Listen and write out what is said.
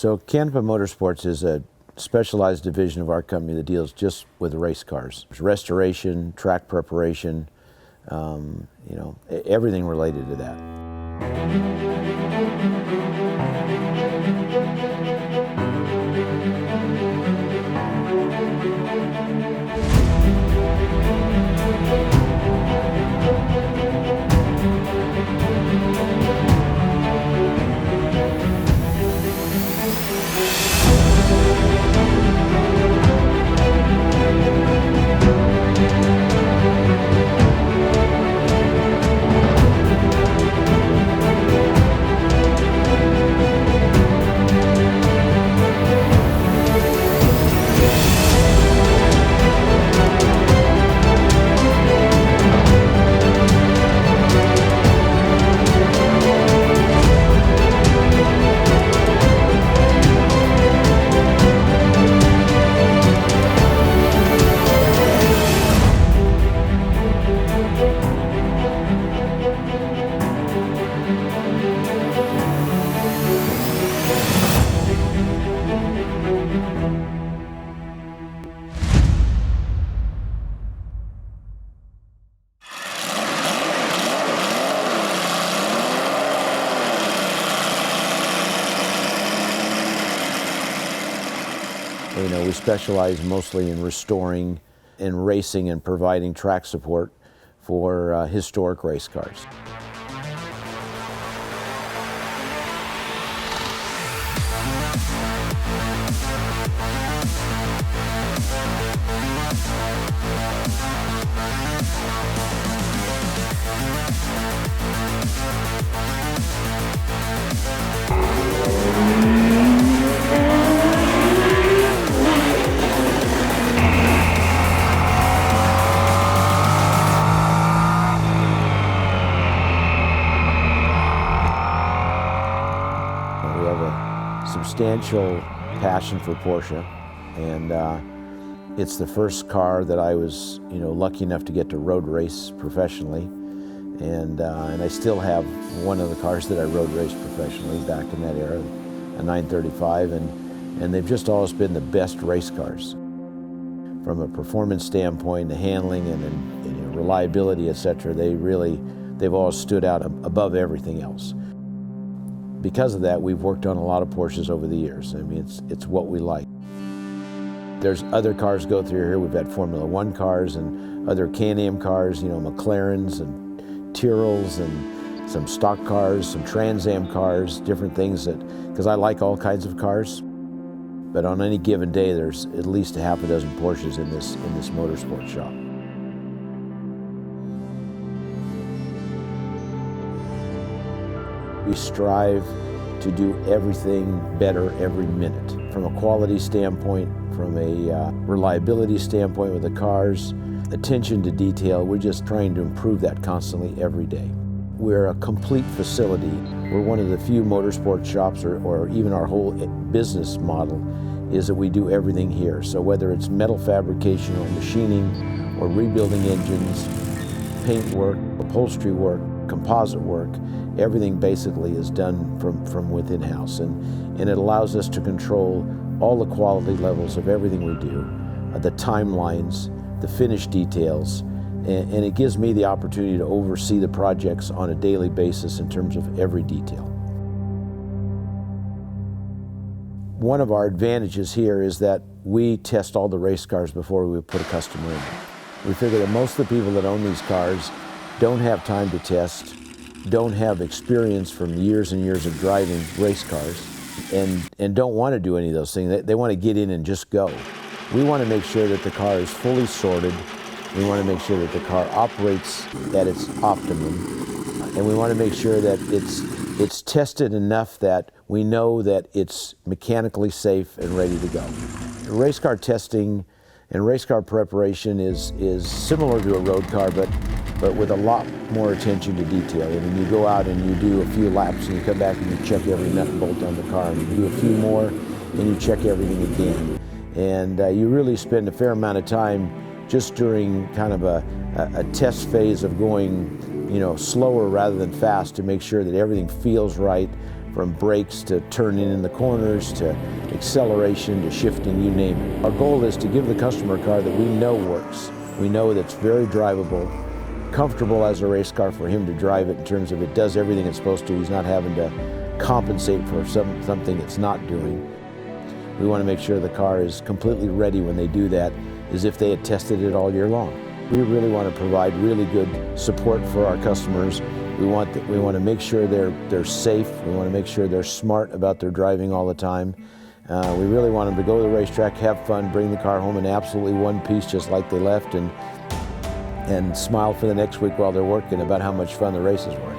So Canepa Motorsports is a specialized division of our company that deals just with race cars. There's restoration, track preparation, everything related to that. We specialize mostly in restoring and racing and providing track support for historic race cars. We have a substantial passion for Porsche, and it's the first car that I was, lucky enough to get to road race professionally, and I still have one of the cars that I road raced professionally back in that era, a 935, and they've just always been the best race cars. From a performance standpoint, the handling and reliability, etc., they've always stood out above everything else. Because of that, we've worked on a lot of Porsches over the years. I mean, it's what we like. There's other cars go through here. We've had Formula One cars and other Can-Am cars, McLarens and Tyrrells and some stock cars, some Trans-Am cars, different things because I like all kinds of cars. But on any given day, there's at least a half a dozen Porsches in this motorsport shop. We strive to do everything better every minute. From a quality standpoint, from a reliability standpoint with the cars, attention to detail, we're just trying to improve that constantly every day. We're a complete facility. We're one of the few motorsport shops, or even our whole business model, is that we do everything here. So whether it's metal fabrication or machining or rebuilding engines, paint work, upholstery work, composite work, everything basically is done from within house, and it allows us to control all the quality levels of everything we do, the timelines, the finish details, and it gives me the opportunity to oversee the projects on a daily basis in terms of every detail. One of our advantages here is that we test all the race cars before we put a customer in. We figure that most of the people that own these cars don't have time to test, don't have experience from years and years of driving race cars, and don't want to do any of those things. They want to get in and just go. We want to make sure that the car is fully sorted. We want to make sure that the car operates at its optimum, and we want to make sure that it's tested enough that we know that it's mechanically safe and ready to go. Race car testing and race car preparation is similar to a road car, but with a lot more attention to detail. I mean, you go out and you do a few laps and you come back and you check every nut and bolt on the car, and you do a few more and you check everything again. And you really spend a fair amount of time just during kind of a test phase of going, slower rather than fast, to make sure that everything feels right, from brakes to turning in the corners to acceleration to shifting, you name it. Our goal is to give the customer a car that we know works. We know that's very drivable, comfortable as a race car for him to drive it in terms of it does everything it's supposed to. He's not having to compensate for something it's not doing. We want to make sure the car is completely ready when they do that, as if they had tested it all year long. We really want to provide really good support for our customers. We want to make sure they're safe. We want to make sure they're smart about their driving all the time. We really want them to go to the racetrack, have fun, bring the car home in absolutely one piece just like they left, and smile for the next week while they're working about how much fun the races were.